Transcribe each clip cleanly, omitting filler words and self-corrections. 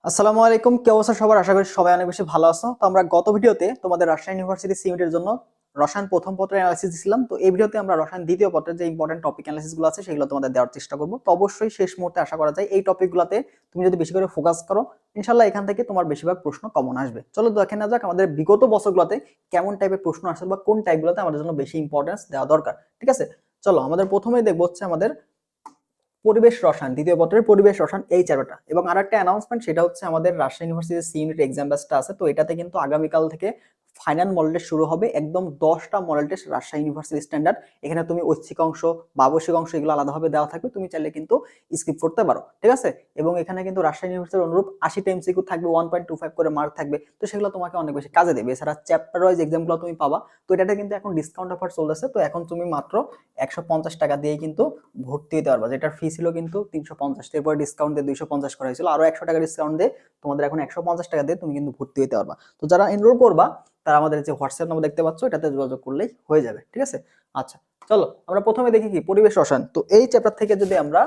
আসসালামু আলাইকুম, কি অবস্থা সবার? আশা করি সবাই অনেক বেশি ভালো আছো। তো আমরা গত ভিডিওতে তোমাদের রাজশাহী ইউনিভার্সিটি সিউটের জন্য রসায়ন প্রথম পত্রের অ্যানালাইসিস দিছিলাম। তো এই ভিডিওতে আমরা রসায়ন দ্বিতীয় পত্রের যে ইম্পর্টেন্ট টপিক অ্যানালাইসিস গুলো আছে সেগুলো তোমাদের দেওয়ার চেষ্টা করব। তো অবশ্যই শেষ মুহূর্তে আশা করা যায় এই টপিকগুলোতে তুমি যদি বেশি করে ফোকাস করো, ইনশাআল্লাহ এখান থেকে তোমার বেশিরভাগ প্রশ্ন কমন আসবে। চলো দেখে না যাক আমাদের বিগত বছরগুলোতে কেমন টাইপের প্রশ্ন আসে বা কোন টাইপগুলোতে আমাদের জন্য বেশি ইম্পর্টেন্স দেওয়া দরকার। ঠিক আছে, চলো আমাদের প্রথমেই দেখবো হচ্ছে আমাদের পরিবেশ রসায়ন, দ্বিতীয় পত্রের পরিবেশ রসায়ন এই চ্যাপ্টারটা। এবং আরেকটা অ্যানাউন্সমেন্ট, সেটা হচ্ছে আমাদের রাজশাহী ইউনিভার্সিটির সি ইউনিট এক্সাম ব্যাচটা আছে, তো এটাতে কিন্তু আগামীকাল থেকে ফাইনাল মডেল টেস্ট শুরু হবে। একদম 10টা model test Rajshahi university standard. এখানে তুমি ঐচ্ছিক অংশ বা আবশ্যিক অংশ এগুলো আলাদাভাবে দেওয়া থাকবে, তুমি চাইলে কিন্তু স্কিপ করতে পারো। ঠিক আছে, এবং এখানে কিন্তু রাজশাহী ইউনিভার্সিটির অনুরূপ 80টা এমসিকিউ থাকবে, 1.25 করে মার্ক থাকবে। তো সেগুলো তোমাকে অনেক বেশি কাজে দেবে। এছাড়া চ্যাপ্টার ওয়াইজ এক্সামগুলো তুমি পাবা। তো এটাতে কিন্তু এখন ডিসকাউন্ট অফার চলতেছে, তো এখন তুমি মাত্র 150 টাকা দিয়ে কিন্তু ভর্তি হতে পারবা। যেটার ফি ছিল কিন্তু 350, এরপর ডিসকাউন্ট দিয়ে 250 করা হয়েছিল, আরো 100 টাকা ডিসকাউন্ট দিয়ে তোমাদের এখন 150 টাকা দিয়ে তুমি কিন্তু ভর্তি হতে পারবা। তো যারা এনরোল করবা তারা আমাদের যে হোয়াটসঅ্যাপ নাম্বার দেখতে পাচ্ছ এটাতে যোগাযোগ করলেই হয়ে যাবে। ঠিক আছে, আচ্ছা চলো আমরা প্রথমে দেখি কি পরিবেশ রসায়ন। তো এই চ্যাপ্টার থেকে যদি আমরা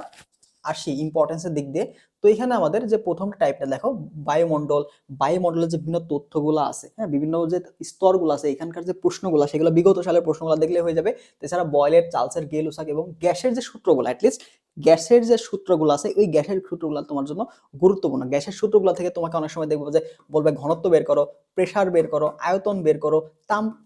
আসি ইম্পর্টেন্সের দিক দিয়ে, তো এখানে আমাদের যে প্রথম টাইপটা দেখো, বায়ুমণ্ডল। বায়ুমণ্ডলের যে বিভিন্ন তথ্যগুলো আছে, হ্যাঁ, বিভিন্ন যে স্তরগুলো আছে, এখানকার যে প্রশ্নগুলো সেগুলো বিগত সালের প্রশ্নগুলো দেখলে হয়ে যাবে। এছাড়া বয়েলের, চার্লসের, গে লুসাক এবং গ্যাসের যে সূত্রগুলো, অ্যাটলিস্ট গ্যাসের যে সূত্রগুলো আছে ওই গ্যাসের সূত্রগুলো তোমার জন্য গুরুত্বপূর্ণ। গ্যাসের সূত্রগুলো থেকে তোমাকে অনেক সময় দেখবো যে বলবে ঘনত্ব বের করো, প্রেসার বের করো, আয়তন বের করো,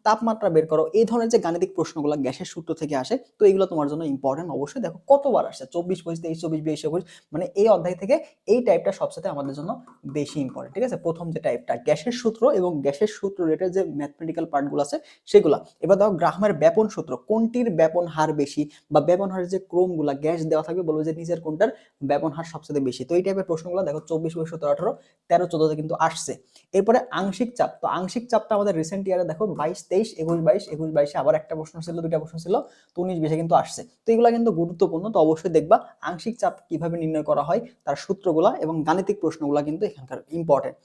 তাপমাত্রা বের করো। এই ধরনের যে গাণিতিক প্রশ্নগুলো গ্যাসের সূত্র থেকে আসে, তো এগুলো তোমার জন্য ইম্পর্টেন্ট। অবশ্যই দেখো কতবার আসছে, 24, 25, 23, 24, 22, 21, মানে এই অধ্যায় থেকে এই টাইপটা সবচেয়ে আমাদের জন্য বেশি ইম্পর্টেন্ট। ঠিক আছে, প্রথম যে টাইপটা গ্যাসের সূত্র এবং গ্যাসের সূত্র রিলেটেড যে ম্যাথমেটিক্যাল পার্টগুলো আছে সেগুলো। এবার দেখো গ্রাহামের ব্যাপন সূত্র, কোনটির ব্যাপন হার বেশি, বা ব্যাপন হারের যে ক্রমগুলা গ্যাস দেওয়া থাকবে, বলবো যে নিচের কোনটার ব্যাপন হার সবচেয়ে বেশি। তো এই টাইপের প্রশ্নগুলো দেখো 24, 22, 17, 18, 13, 14 কিন্তু আসছে। এরপরে আংশিক চাপ। তো আংশিক চাপটা আমাদের রিসেন্ট ইয়ারে দেখো 22, 23, 21, 22, 21, 22 আবার একটা প্রশ্ন ছিল, দুইটা প্রশ্ন ছিল, তো 19, 20 কিন্তু আসছে। তো এগুলো কিন্তু গুরুত্বপূর্ণ, তো অবশ্যই দেখবা আংশিক চাপ কিভাবে নির্ণয় করা হয় তার সূত্রগুলা এবং গাণিতিক প্রশ্নগুলা কিন্তু এখানকার ইম্পর্টেন্ট।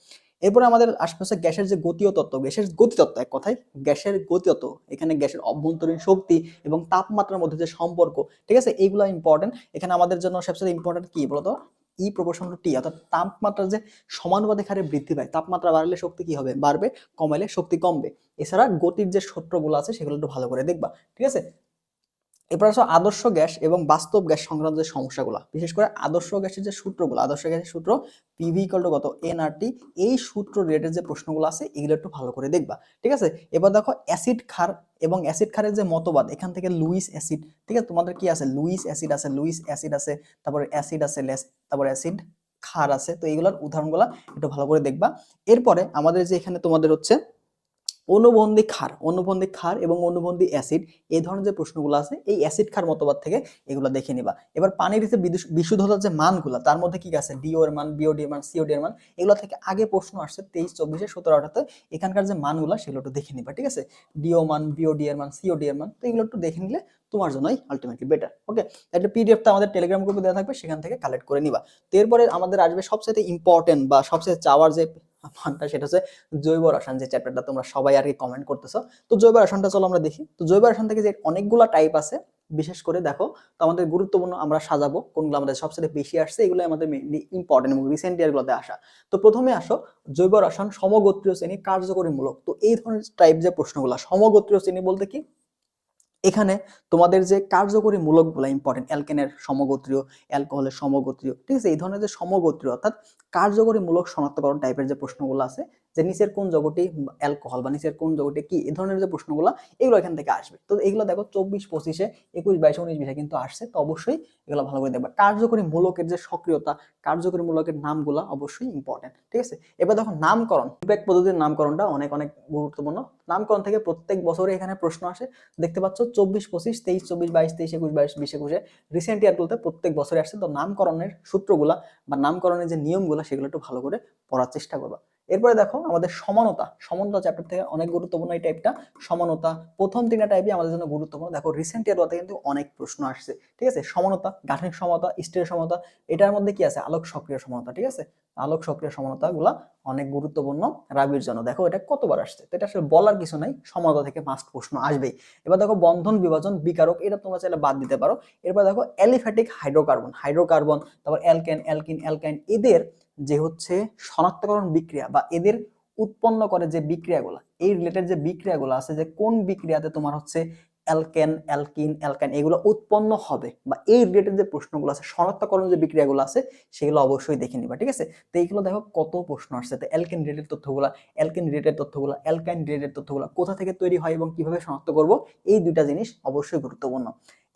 এরপরে আমাদের আশপাশে গ্যাসের যে গতীয় তত্ত্ব, গ্যাসের গতিতত্ত্ব, এক কথায় গ্যাসের গতিতত্ত্ব, এখানে গ্যাসের অভ্যন্তরীণ শক্তি এবং তাপমাত্রার মধ্যে যে সম্পর্ক, ঠিক আছে, এইগুলো ইম্পর্টেন্ট। এখানে আমাদের জন্য সবচেয়ে ইম্পর্টেন্ট কি বলতো, ই প্রপোর্শন টু টি, অর্থাৎ তাপমাত্রা যে সমানুপাতিক হারে বৃদ্ধি পায়, তাপমাত্রা বাড়লে শক্তি কি হবে, বাড়বে, কমালে শক্তি কমবে। এছাড়া গতির যে সূত্রগুলো আছে সেগুলো একটু ভালো করে দেখবা। ঠিক আছে, এরপর আসো আদর্শ গ্যাস এবং বাস্তব গ্যাস সংক্রান্ত যে সমস্যাগুলো, বিশেষ করে আদর্শ গ্যাসের যে সূত্রগুলো, আদর্শ গ্যাসের সূত্র পিভি ইকুয়াল টু কত, এনআরটি, এই সূত্র রিলেটেড যে প্রশ্নগুলো আছে এগুলো একটু ভালো করে দেখবা। ঠিক আছে, এবার দেখো অ্যাসিড ক্ষার এবং অ্যাসিড ক্ষারের যে মতবাদ, এখান থেকে লুইস অ্যাসিড, ঠিক আছে, তোমাদের কি আছে, লুইস অ্যাসিড আছে, লুইস অ্যাসিড আছে, তারপরে অ্যাসিড আছে, তারপরে অ্যাসিড ক্ষার আছে। তো এইগুলোর উদাহরণগুলো একটু ভালো করে দেখবা। এরপরে আমাদের যে এখানে তোমাদের হচ্ছে অনুবন্ধী ক্ষার, অনুবন্ধী ক্ষার এবং অনুবন্ধী অ্যাসিড, এই ধরনের যে প্রশ্নগুলো আছে এই অ্যাসিড ক্ষার মতবাদ থেকে এগুলো দেখে নিবা। এবার পানির যে বিশুদ্ধতার যে মানগুলো, তার মধ্যে কি আছে, ডিও এর মান, বিওডি এর মান, সিওডি এর মান, এগুলো থেকে আগে প্রশ্ন আসছে 23, 24, 17, 18, এখানকার যে মানগুলো সেগুলো একটু দেখে নিবা। ঠিক আছে, ডিও মান, বিওডি এর মান, সিওডি এর মান, তো এগুলো একটু দেখে নিলে তোমার জন্যই আলটিমেটলি বেটার। ওকে, একটা পিডিএফটা আমাদের টেলিগ্রাম গ্রুপে দেওয়া থাকবে, সেখান থেকে কালেক্ট করে নিবা। তো এরপরে আমাদের আসবে সবচেয়ে ইম্পর্টেন্ট বা সবচেয়ে চাওয়ার যে মানটা, সেটা হচ্ছে জৈব রসায়ন, যে চ্যাপ্টারটা তোমরা সবাই আর কি কমেন্ট করতেছো। তো জৈব রসায়নটা চলো আমরা দেখি। তো জৈব রসায়ন থেকে যে অনেকগুলা টাইপ আছে, বিশেষ করে দেখো, তো আমাদের গুরুত্বপূর্ণ আমরা সাজাবো কোনগুলো আমাদের সবচেয়ে বেশি আসছে, এগুলো আমাদের মেইনলি ইম্পর্টেন্ট এবং রিসেন্ট ইয়ারগুলোতে আসা। তো প্রথমে আসো জৈব রসায়ন সমগোত্রীয় শ্রেণী কার্যকরী মূলক। তো এই ধরনের টাইপ যে প্রশ্নগুলো, সমগোত্রীয় শ্রেণী বলতে কি, এখানে তোমাদের যে কার্যকরী মূলকগুলো ইম্পর্টেন্ট, অ্যালকেনের সমগোত্রীয়, অ্যালকোহলের সমগোত্রীয়, ঠিক আছে, এই ধরনের যে সমগোত্রীয় অর্থাৎ কার্যকরী মূলক শনাক্তকরণ টাইপের যে প্রশ্নগুলো আছে, যে নিচের কোন যৌগটি অ্যালকোহল বা নিচের কোন যৌগটি কি, এই ধরনের যে প্রশ্নগুলো, এগুলো এখান থেকে আসবে। তো এগুলো দেখো 24, 25, 21, 22, 19, 20 কিন্তু আসছে। তো অবশ্যই এগুলো ভালো করে দেখবা। কার্যকরী মূলকের যে সক্রিয়তা, কার্যকরী মূলকের নামগুলো অবশ্যই ইম্পর্টেন্ট। ঠিক আছে, এবার দেখো নামকরণ, ফিডব্যাক পদ্ধতির নামকরণটা অনেক অনেক গুরুত্বপূর্ণ। নামকরণ থেকে প্রত্যেক বছরে এখানে প্রশ্ন আসে, দেখতে পাচ্ছ 24, 25, 23, 24, 22, 23, 21, 22, 20, 21 রিসেন্ট ইয়ারগুলোতে প্রত্যেক বছরে আসছে। তো নামকরণের সূত্রগুলা বা নামকরণের যে নিয়মগুলো সেগুলো একটু ভালো করে পড়ার চেষ্টা করবা। এরপরে দেখো আমাদের সমানতা, সমানতা চ্যাপ্টার থেকে অনেক গুরুত্বপূর্ণ এই টাইপটা, সমানতা। প্রথম তিনটা টাইপই আমাদের জন্য গুরুত্বপূর্ণ। দেখো রিসেন্ট ইয়ারগুলোতে কিন্তু অনেক প্রশ্ন আসছে। ঠিক আছে, সমানতা, গাঠনিক সমানতা, স্টিরের সমানতা, এটার মধ্যে কি আছে, আলোক সক্রিয় সমানতা। ঠিক আছে, আলোক সক্রিয় সমানতা গুলা অনেক গুরুত্বপূর্ণ রাবির জন্য। দেখো এটা কতবার আসছে, তো এটা আসলে বলার কিছু নাই, সমানতা থেকে মাস্ট প্রশ্ন আসবেই। এবার দেখো বন্ধন বিভাজন বিকারক, এটা তোমরা চাইলে বাদ দিতে পারো। এরপর দেখো অ্যালিফ্যাটিক হাইড্রোকার্বন, হাইড্রোকার্বন, তারপর অ্যালকেন, অ্যালকিন, অ্যালকাইন, এদের যে হচ্ছে শনাক্তকরণ বিক্রিয়া বা এদের উৎপন্ন করে যে বিক্রিয়াগুলো, এই রিলেটেড যে বিক্রিয়াগুলো আছে, যে কোন বিক্রিয়াতে তোমার হচ্ছে অ্যালকেন, অ্যালকিন, অ্যালকাইন এগুলো উৎপন্ন হবে, বা এই রিলেটেড যে প্রশ্নগুলো আছে, শনাক্তকরণ যে বিক্রিয়াগুলো আছে সেগুলো অবশ্যই দেখে নিবা। ঠিক আছে, তো এইগুলো দেখো কত প্রশ্ন আসছে। তো অ্যালকেন রিলেটেড তথ্যগুলো, অ্যালকেন রিলেটেড তথ্যগুলো, অ্যালকাইন রিলেটেড তথ্যগুলো কোথা থেকে তৈরি হয় এবং কিভাবে শনাক্ত করব, এই দুইটা জিনিস অবশ্যই গুরুত্বপূর্ণ।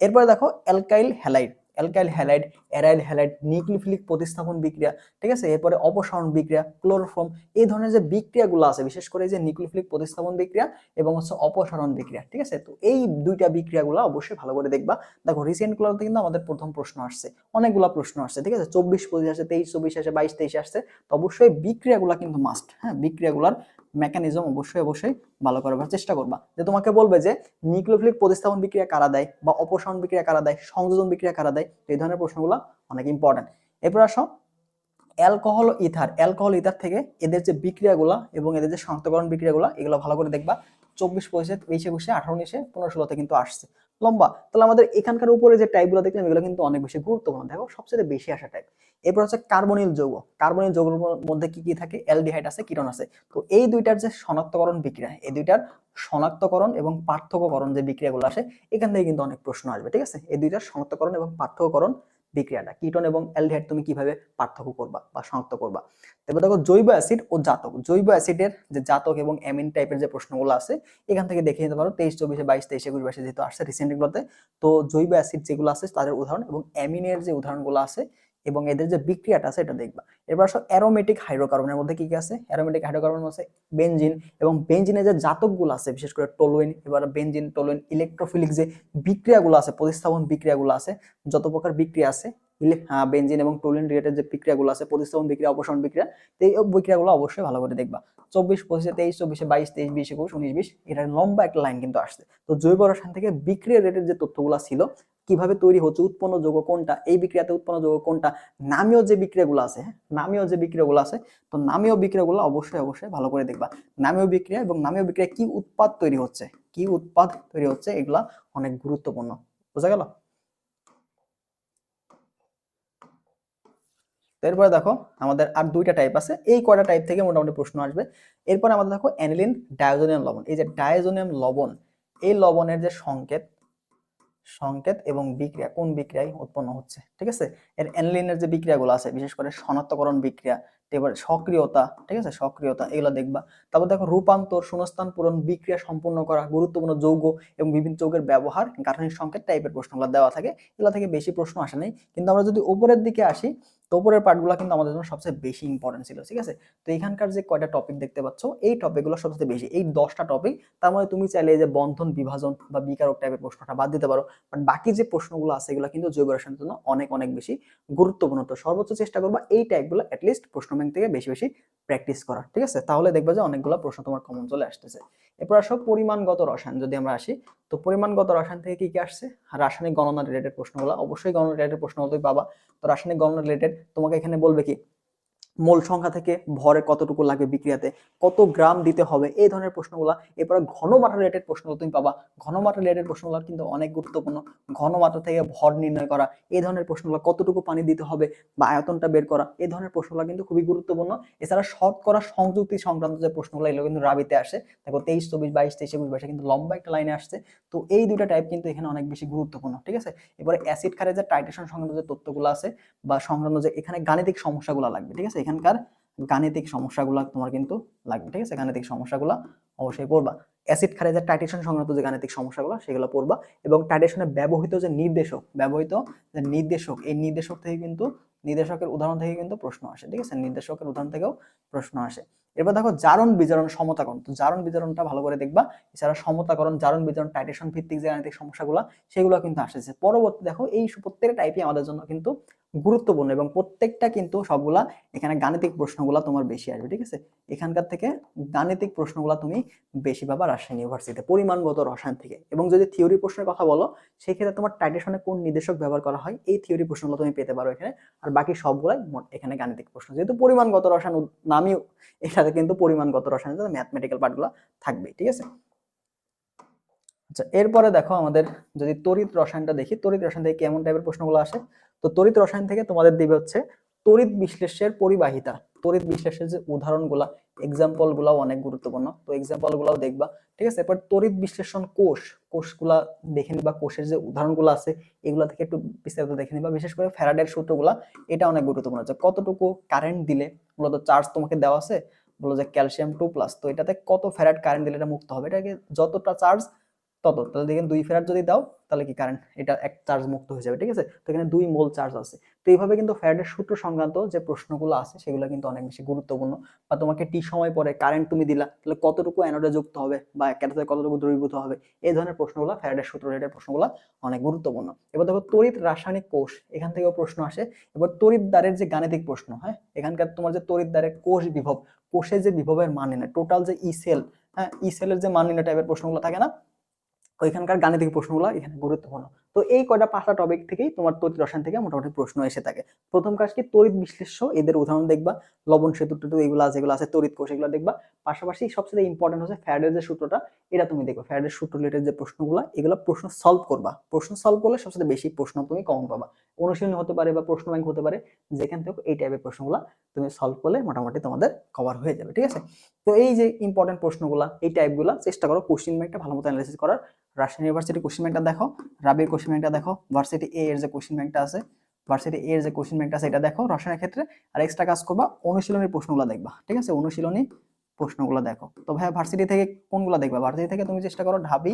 এরপরে দেখো alkyl halide, alkyl halide, aryl halide, nucleophilic প্রতিস্থাপন বিক্রিয়া, ঠিক আছে, এরপরে অপসারণ বিক্রিয়া, ক্লোরোফর্ম, এই ধরনের যে বিক্রিয়াগুলো আছে, বিশেষ করে যে নিউক্লিওফিলিক প্রতিস্থাপন বিক্রিয়া এবং হচ্ছে অপসারণ বিক্রিয়া। ঠিক আছে, তো এই দুইটা বিক্রিয়াগুলো অবশ্যই ভালো করে দেখবা। দেখো রিসেন্ট গুলোতে কিন্তু আমাদের প্রথম প্রশ্ন আসছে, অনেকগুলো প্রশ্ন আসছে। ঠিক আছে, 24-25 আসছে, 23-24 আসছে, 22-23 আসছে। তো অবশ্যই বিক্রিয়াগুলো কিন্তু মাস্ট, হ্যাঁ, বিক্রিয়াগুলোর মেকানিজম অবশ্যই অবশ্যই ভালো করার চেষ্টা করবা। যে তোমাকে বলবে যে নিউক্লিওফিলিক প্রতিস্থাপন বিক্রিয়া কারা দেয়, বা অপসারণ বিক্রিয়া কারা দেয়, সংযোজন বিক্রিয়া কারা দেয়, এই ধরনের প্রশ্নগুলো অনেক ইম্পর্টেন্ট। এরপর আসো অ্যালকোহল ইথার, অ্যালকোহল ইথার থেকে এদের যে বিক্রিয়াগুলো এবং এদের যে শনাক্তকরণ বিক্রিয়াগুলো, এগুলো ভালো করে দেখবা। 24-25, 23-21, 18-19, 15-16তে কিন্তু আসছে লম্বা। তাহলে আমাদের এখানকার উপরে যে টাইপগুলো দেখলাম এগুলো কিন্তু অনেক বেশি গুরুত্বপূর্ণ। দেখো সবচেয়ে বেশি আসা টাইপ। এরপর হচ্ছে কার্বনিল যৌগ, কার্বনিল যৌগের মধ্যে কি কি থাকে, অ্যালডিহাইড আছে, কিটোন আছে। তো এই দুইটার যে শনাক্তকরণ বিক্রিয়া, এই দুইটার শনাক্তকরণ এবং পার্থক্যকরণ যে বিক্রিয়াগুলো আসে, এখান থেকে কিন্তু অনেক প্রশ্ন আসবে। ঠিক আছে, এই দুইটার শনাক্তকরণ এবং পার্থক্যকরণ বিক্রিয়াটা, কিটোন এবং অ্যালডিহাইড তুমি কিভাবে পার্থক্য করবা বা শনাক্ত করবা। তারপর দেখো জৈব অ্যাসিড ও জাতক, জৈব অ্যাসিডের যে জাতক এবং অ্যামিন টাইপের যে প্রশ্নগুলো আছে, এখান থেকে দেখে নিতে পারো 23-24, 22-23, 21-22 যেহেতু আসছে রিসেন্ট গুলোতে। তো জৈব অ্যাসিড যেগুলো আছে তাদের উদাহরণ এবং অ্যামিনের যে উদাহরণগুলো আছে এবং এদের যে বিক্রিয়াটা আছে এটা দেখবা। এরপর আসো অ্যারোমেটিক হাইড্রোকার্বনের মধ্যে কি কি আছে, অ্যারোমেটিক হাইড্রোকার্বন আছে বেনজিন, এবং বেনজিনের যে জাতকগুলো আছে বিশেষ করে টলুইন, এবার বেনজিন, টলুইন, ইলেকট্রোফিলিক যে বিক্রিয়াগুলো আছে, প্রতিস্থাপন বিক্রিয়াগুলো আছে, যত প্রকার বিক্রিয়া আছে বেনজিন এবং টলুইন রিলেটেড যে বিক্রিয়াগুলো আছে, প্রতিস্থাপন বিক্রিয়া, অপসারণ বিক্রিয়া, এই বিক্রিয়াগুলো অবশ্যই ভালো করে দেখবা। 24-25, 23-24, 22-23, 20-21, 19-20, এটা লম্বা একটা লাইন কিন্তু আসছে। তো জৈব রসায়ন থেকে বিক্রিয়া রিলেটেড যে তথ্যগুলো ছিল, কিভাবে তৈরি হচ্ছে, উৎপন্ন যৌগ কোনটা, এই বিক্রিয়াতে উৎপন্ন যৌগ কোনটা, নামীয় যে বিক্রিয়াগুলো আছে, নামীয় যে বিক্রিয়াগুলো আছে, তো নামীয় বিক্রিয়াগুলো অবশ্যই অবশ্যই ভালো করে দেখবা। নামীয় বিক্রিয়া এবং নামীয় বিক্রিয়া কি উৎপাদ তৈরি হচ্ছে, কি উৎপাদ তৈরি হচ্ছে, এগুলা অনেক গুরুত্বপূর্ণ। বোঝা গেল? এরপরে দেখো আমাদের আর দুইটা টাইপ আছে, এই কয়টা টাইপ থেকে মোটামুটি প্রশ্ন আসবে। এরপরে আমাদের দেখো অ্যানিলিন, ডায়োজোনিয়াম লবণ, এই যে ডায়োজোনিয়াম লবণ, এই লবণের যে সংকেত, সংকেত এবং বিক্রিয়া, কোন বিক্রিয়ায় উৎপন্ন হচ্ছে। ঠিক আছে, এর অ্যানিলিনের যে বিক্রিয়াগুলো আছে, বিশেষ করে শনাক্তকরণ বিক্রিয়া, এবার সক্রিয়তা, ঠিক আছে, সক্রিয়তা, এগুলো দেখবা। তারপর দেখো রূপান্তর, শূন্যস্থান পূরণ, বিক্রিয়া সম্পূর্ণ করা, গুরুত্বপূর্ণ যৌগ এবং বিভিন্ন যৌগের ব্যবহার, গাঠনিক সংকেত টাইপের প্রশ্নগুলো দেওয়া থাকে। এগুলো থেকে বেশি প্রশ্ন আসে নাই, কিন্তু আমরা যদি উপরের দিকে আসি, তো উপরের পার্টগুলো কিন্তু আমাদের জন্য সবচেয়ে বেশি ইম্পর্টেন্ট ছিল। ঠিক আছে, তো এখানকার যে কয়টা টপিক দেখতে পাচ্ছ, এই টপিকগুলো সবচেয়ে বেশি, এই 10টা টপিক। তার মধ্যে তুমি চাইলে এই যে বন্ধন, বিভাজন বা বিকারক টাইপের প্রশ্নটা বাদ দিতে পারো, বাট বাকি যে প্রশ্নগুলো আছে এগুলো কিন্তু জৈব রসায়নের জন্য অনেক অনেক বেশি গুরুত্বপূর্ণ। তো সর্বোচ্চ চেষ্টা করবা এই টাইপগুলো অ্যাটলিস্ট প্রশ্ন ব্যাংক থেকে বেশি বেশি প্র্যাকটিস করা। ঠিক আছে, তাহলে দেখবা যে অনেকগুলো প্রশ্ন তোমার কমন চলে আসতেছে। এরপর আসো পরিমাণগত রসায়ন, যদি আমরা আসি, তো পরিমাণগত রসায়ন থেকে কি কি আসছে, রাসায়নিক গণনা রিলেটেড প্রশ্নগুলো, অবশ্যই গণনা রিলেটেড প্রশ্ন তুমি পাবা। তো রাসায়নিক গণনা রিলেটেড তোমাকে এখানে বলবে কি, মোল সংখ্যা থেকে ভরে কতটুকু লাগবে বিক্রিয়াতে, কত গ্রাম দিতে হবে, এই ধরনের প্রশ্নগুলো। এরপরে ঘনমাত্রা রিলেটেড প্রশ্নগুলো তুমি পাবা, ঘনমাত্রা রিলেটেড প্রশ্নগুলো কিন্তু অনেক গুরুত্বপূর্ণ। ঘনমাত্রা থেকে ভর নির্ণয় করা, এই ধরনের প্রশ্নগুলো, কতটুকু পানি দিতে হবে বা আয়তনটা বের করা, এই ধরনের প্রশ্নগুলো কিন্তু খুবই গুরুত্বপূর্ণ। এছাড়া শতকরা সংযুক্তি সংক্রান্ত যে প্রশ্নগুলো, এগুলো কিন্তু রাবিতে আসে। দেখো 23-24, 22-23, 21-22 কিন্তু লম্বা একটা লাইনে আসছে। তো এই দুইটা টাইপ কিন্তু এখানে অনেক বেশি গুরুত্বপূর্ণ। ঠিক আছে, এবারে অ্যাসিড ক্ষারের যে টাইট্রেশন সংক্রান্ত যে তথ্যগুলো আছে বা সংক্রান্ত যে এখানে গাণিতিক সমস্যাগুলো লাগবে। ঠিক আছে, এখানকার গাণিতিক সমস্যাগুলো তোমার কিন্তু লাগবে। ঠিক আছে, গাণিতিক সমস্যাগুলো অবশ্যই পড়বা। অ্যাসিড ক্ষারের যে টাইট্রেশন সংক্রান্ত যে গাণিতিক সমস্যাগুলো সেগুলো পড়বা, এবং টাইট্রেশনে ব্যবহৃত যে নির্দেশক, ব্যবহৃত যে নির্দেশক, এই নির্দেশক থেকে কিন্তু, নির্দেশকের উদাহরণ থেকে কিন্তু প্রশ্ন আসে। ঠিক আছে, নির্দেশকের উদাহরণ থেকেও প্রশ্ন আসে। এরপর দেখো জারণ বিজারণ সমতাকরণ, তো জারণ বিজারণটা ভালো করে দেখবা। এছাড়া সমতাকরণ, জারণ বিজারণ, টাইট্রেশন ভিত্তিক যে গাণিতিক সমস্যাগুলো সেগুলো কিন্তু আসছে পরবর্তী। দেখো এই প্রত্যেকটা টাইপই আমাদের জন্য কিন্তু গুরুত্বপূর্ণ, এবং প্রত্যেকটা কিন্তু সবগুলা এখানে গাণিতিক প্রশ্নগুলো তোমার বেশি আসবে। ঠিক আছে, এখানকার থেকে গাণিতিক প্রশ্নগুলো তুমি বেশি পাবা রাজশাহী ইউনিভার্সিটিতে পরিমাণগত রসায়ন থেকে। এবং যদি থিওরি প্রশ্নের কথা বলো, সেই ক্ষেত্রে তোমার টাইট্রেশনে কোন নির্দেশক ব্যবহার করা হয়, এই থিওরি প্রশ্নগুলো তুমি পেতে পারো এখানে। আর বাকি সবগুলাই এখানে গাণিতিক প্রশ্ন, যেহেতু পরিমাণগত রসায়ন নামই, এখানে কিন্তু পরিমাণগত রসায়নের ম্যাথমেটিক্যাল পার্টগুলো থাকবে। ঠিক আছে, আচ্ছা এরপরে দেখো আমাদের যদি তড়িৎ রসায়নটা দেখি, তড়িৎ রসায়ন থেকে কেমন টাইপের প্রশ্নগুলো আসে। তো তড়িৎ রসায়ন থেকে তোমাদের দিবে হচ্ছে তড়িৎ বিশ্লেষণের পরিবাহিতা, তড়িৎ বিশ্লেষণের যে উদাহরণগুলা এক্সাম্পল গুলাও অনেক গুরুত্বপূর্ণ, তো এক্সাম্পল গুলাও দেখবা, ঠিক আছে। এরপর তড়িৎ বিশ্লেষণ কোষ, কোষগুলা দেখে নিবা, কোষের যে উদাহরণগুলো আছে এগুলা থেকে একটু বিস্তারিত দেখে নিবা। বিশেষ করে ফ্যারাডের সূত্রগুলা, এটা অনেক গুরুত্বপূর্ণ, যে কতটুকু কারেন্ট দিলে, মূলত চার্জ তোমাকে দেওয়া আছে, বলো যে ক্যালসিয়াম 2+, তো এটাতে কত ফ্যারাড কারেন্ট দিলে এটা মুক্ত হবে, এটাকে যতটা চার্জ তত, তাহলে দেখেন 2 ফ্যারাড যদি দাও তাহলে কি কারেন্ট, এটা এক চার্জ মুক্ত হয়ে যাবে, ঠিক আছে। তো এখানে 2 মোল চার্জ আছে। তো এইভাবে কিন্তু ফ্যারাডের সূত্র সংক্রান্ত যে প্রশ্নগুলো আছে সেগুলো কিন্তু অনেক বেশি গুরুত্বপূর্ণ। বা তোমাকে টি সময় পরে কারেন্ট তুমি দিলা, তাহলে কতটুকু অ্যানোডে যুক্ত হবে বা ক্যাথোডে কতটুকু দ্রবীভূত হবে, এই ধরনের প্রশ্নগুলো, ফ্যারাডের সূত্র রিলেটেড প্রশ্নগুলো অনেক গুরুত্বপূর্ণ। এবার দেখো তড়িৎ রাসায়নিক কোষ, এখান থেকেও প্রশ্ন আসে। এবার তড়িৎ দ্বারের যে গাণিতিক প্রশ্ন, হ্যাঁ, এখানকার তোমার যে তড়িৎ দ্বারের কোষ বিভব, কোষের যে বিভবের মান নির্ণয়, টোটাল যে ই সেল, হ্যাঁ, ই সেলের যে মান নির্ণয় টাইপের প্রশ্নগুলো থাকে না, ওইখানকার গাণিতিক প্রশ্নগুলো এখানে গুরুত্বপূর্ণ। তো এই কয়টা 5টা টপিক থেকেই তোমার তড়িৎ রসায়ন থেকে মোটামুটি প্রশ্ন এসে থাকে। প্রথম কাজ কি, তড়িৎ বিশ্লেষ্য এদের উদাহরণ দেখবা, লবণ সেতু টেতু এগুলো যেগুলো আছে, তড়িৎ কোষ এগুলো দেখবা। পাশাপাশি সবচেয়ে ইম্পর্টেন্ট হচ্ছে ফ্যারাডের যে সূত্রটা, এটা তুমি দেখবা। ফ্যারাডের সূত্র রিলেটেড যে প্রশ্নগুলো, এগুলো প্রশ্ন সলভ করবা। প্রশ্ন সলভ করলে সবচেয়ে বেশি প্রশ্ন তুমি কমন পাবা। অনুশীলনী হতে পারে বা প্রশ্ন ব্যাংক হতে পারে, যেখান থেকে এই টাইপের প্রশ্নগুলো তুমি সলভ করলে মোটামুটি তোমাদের কভার হয়ে যাবে, ঠিক আছে। তো এই যে ইম্পর্টেন্ট প্রশ্নগুলো, এই টাইপগুলো চেষ্টা করো কোশ্চেন ব্যাংকটা ভালো মতো অ্যানালাইসিস করার। রাজশাহী ইউনিভার্সিটি কোশ্চেন ব্যাংকটা দেখো, রাবির কোশ্চেন ব্যাংকটা দেখো, ভার্সিটি এ এর যে কোশ্চেন ব্যাংকটা আছে, ভার্সিটি এ এর যে কোশ্চেন ব্যাংকটা আছে এটা দেখো রসায়নের ক্ষেত্রে। আর এক্সট্রা কাজ করবা, অনুশীলনের প্রশ্নগুলো দেখবা, ঠিক আছে, অনুশীলনী প্রশ্নগুলো দেখো। তো ভাই ভার্সিটি থেকে কোনগুলো দেখবা, ভার্সিটি থেকে তুমি চেষ্টা করো ঢাবি,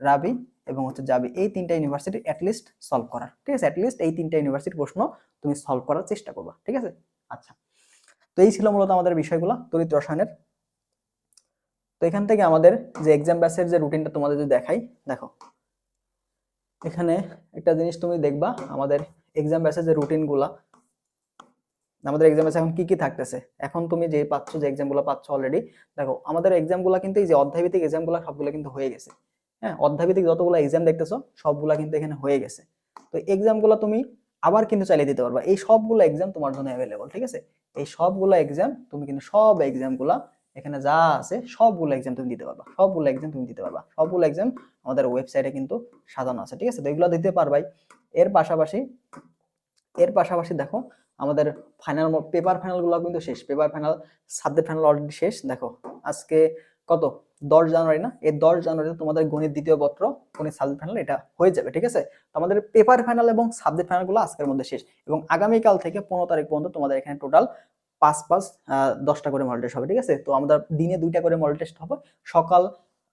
রাবি এবং হচ্ছে জাবি, এই 3টা ইউনিভার্সিটি অ্যাটলিস্ট সলভ করার, ঠিক আছে। অ্যাটলিস্ট এই 3টা ইউনিভার্সিটির প্রশ্ন তুমি সলভ করার চেষ্টা করবা, ঠিক আছে। আচ্ছা, তো এই ছিল মূলত আমাদের বিষয়গুলো তড়িৎ রসায়নের। তো এখান থেকে আমাদের যে এক্সাম ব্যাচের যে রুটিনটা তোমাদের যদি দেখাই, দেখো এখানে একটা জিনিস তুমি দেখবা, আমাদের এক্সাম ব্যাচের যে রুটিনগুলা, আমাদের এক্সাম ব্যাচে এখন কি কি থাকতেছে। এখন তুমি যে পাচ্ছ, যে এক্সামগুলো পাচ্ছ অলরেডি, দেখো আমাদের এক্সামগুলো কিন্তু এই যে অধ্যায়ভিত্তিক এক্সামগুলো সবগুলো কিন্তু হয়ে গেছে, হ্যাঁ, অধ্যায়ভিত্তিক যতগুলো এক্সাম দেখতেছো সবগুলা কিন্তু এখানে হয়ে গেছে। তো এক্সামগুলো তুমি আবার কিন্তু চালিয়ে দিতে পারবা, এই সবগুলো এক্সাম তোমার জন্য অ্যাভেলেবল, ঠিক আছে। এই সবগুলো এক্সাম তুমি কিন্তু সব এক্সামগুলা এখানে যা আছে সবগুলো এক্সাম তুমি দিতে পারবা, সবগুলো এক্সাম তুমি দিতে পারবা, সবগুলো এক্সাম আমাদের ওয়েবসাইটে কিন্তু সাজানো আছে, ঠিক আছে। তো এগুলো দিতে পারবাই। এর পাশাপাশি এর পাশাপাশি দেখো আমাদের ফাইনাল পেপার ফাইনাল গুলো কিন্তু শেষ, paper final, subject final already শেষ। দেখো আজকে কত, 10 জানুয়ারি না, এই 10 জানুয়ারিতে তোমাদের গণিত দ্বিতীয় পত্র, গণিত সাবজেক্ট ফাইনাল এটা হয়ে যাবে, ঠিক আছে। তো আমাদের পেপার ফাইনাল এবং সাবজেক্ট ফাইনাল গুলো আজকের মধ্যে শেষ, এবং আগামীকাল থেকে 15 তারিখ পর্যন্ত তোমাদের এখানে টোটাল 5 10টা করে মডেল টেস্ট হবে, ঠিক আছে। তো আমাদের দিনে 2টা করে মডেল টেস্ট হবে, সকাল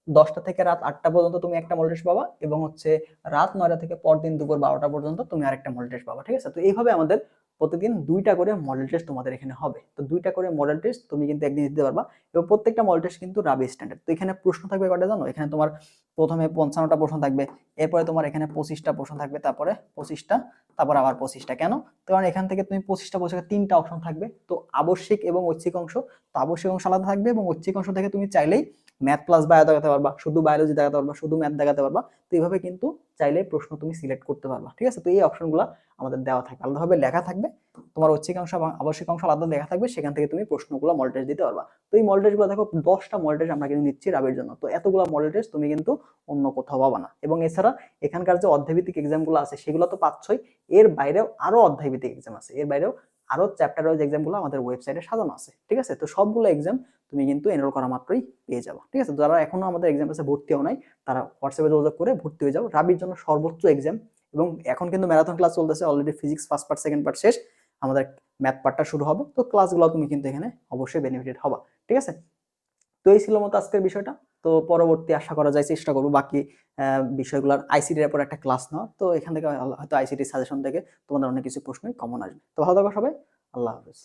10টা থেকে রাত 8টা পর্যন্ত তুমি একটা মডেল টেস্ট পাবা, এবং হচ্ছে রাত 9টা থেকে পরদিন দুপুর 12টা পর্যন্ত তুমি আরেকটা মডেল টেস্ট পাবা, ঠিক আছে। তো এইভাবে আমাদের প্রতিদিন 2টা করে মডেল টেস্ট তোমাদের এখানে হবে। তো 2টা করে মডেল টেস্ট তুমি কিন্তু একদিন দিতে পারবা, এবং প্রত্যেকটা মডেল টেস্ট কিন্তু রাবি স্ট্যান্ডার্ড। তো এখানে প্রশ্ন থাকবে কয়টা জানো, এখানে তোমার প্রথমে 55টা প্রশ্ন থাকবে, এরপরে তোমার এখানে 25টা প্রশ্ন থাকবে, তারপরে 25টা, তারপর আবার 25টা। কেন? কারণ এখান থেকে তুমি 25টা প্রশ্ন 3টা অপশন থাকবে, তো আবশ্যিক এবং ঐচ্ছিক অংশ, তো আবশ্যিক অংশ আলাদা থাকবে, এবং ঐচ্ছিক অংশ থেকে তুমি চাইলেই ম্যাথ প্লাস বায়ো দেখাতে পারবা, শুধু বায়োলজি দেখাতে পারবা, শুধু ম্যাথ দেখাতে পারবা। তো এইভাবে কিন্তু চাইলে প্রশ্ন তুমি সিলেক্ট করতে পারবা, ঠিক আছে। তো এই অপশনগুলো আমাদের দেওয়া থাকবে, আলাদাভাবে লেখা থাকবে, তোমার ঐচ্ছিক অংশ এবং আবশ্যিক অংশ আলাদা লেখা থাকবে, সেখান থেকে তুমি প্রশ্নগুলো মডেল টেস্ট দিতে পারবা। তো এই মডেল টেস্টগুলো দেখো 10টা মডেল টেস্ট আমরা কিন্তু নিচ্ছি রাবির জন্য, তো এতগুলো মডেল টেস্ট তুমি কিন্তু অন্য কোথাও পাবা না। এবং এছাড়া এখানকার যে অধ্যায়ভিত্তিক এক্সামগুলো আছে সেগুলো তো পাচ্ছই, এর বাইরেও আরো অধ্যায়ভিত্তিক এক্সাম আছে, এর বাইরেও আরো চ্যাপ্টার ওয়াইজ এক্সামগুলো আমাদের ওয়েবসাইটে সাজানো আছে, ঠিক আছে। তো সবগুলো এক্সাম তুমি কিন্তু এনরোল করা মাত্রই পেয়ে যাবো, ঠিক আছে। যারা এখনো আমাদের এক্সাম পাশে ভর্তি হও নাই, তারা হোয়াটসঅ্যাপে যোগাযোগ করে ভর্তি হয়ে যাও। রাবির জন্য সর্বোচ্চ এক্সাম, এবং এখন কিন্তু ম্যারাথন ক্লাস চলতেছে, already physics first part second part শেষ, আমাদের ম্যাথ পার্টটা শুরু হবে। তো ক্লাসগুলো তুমি কিন্তু এখানে অবশ্যই বেনিফিটেড হবা, ঠিক আছে। তো এই ছিল মতো আজকের বিষয়টা। তো পরবর্তী আশা করা যায় চেষ্টা করবো বাকি বিষয়গুলোর আইসিটির উপর একটা ক্লাস নেওয়া। তো এখান থেকে হয়তো আইসিটি সাজেশন থেকে তোমাদের অনেক কিছু প্রশ্নই কমন আসবে। তো ভালো থাকো সবাই, আল্লাহ হাফেজ।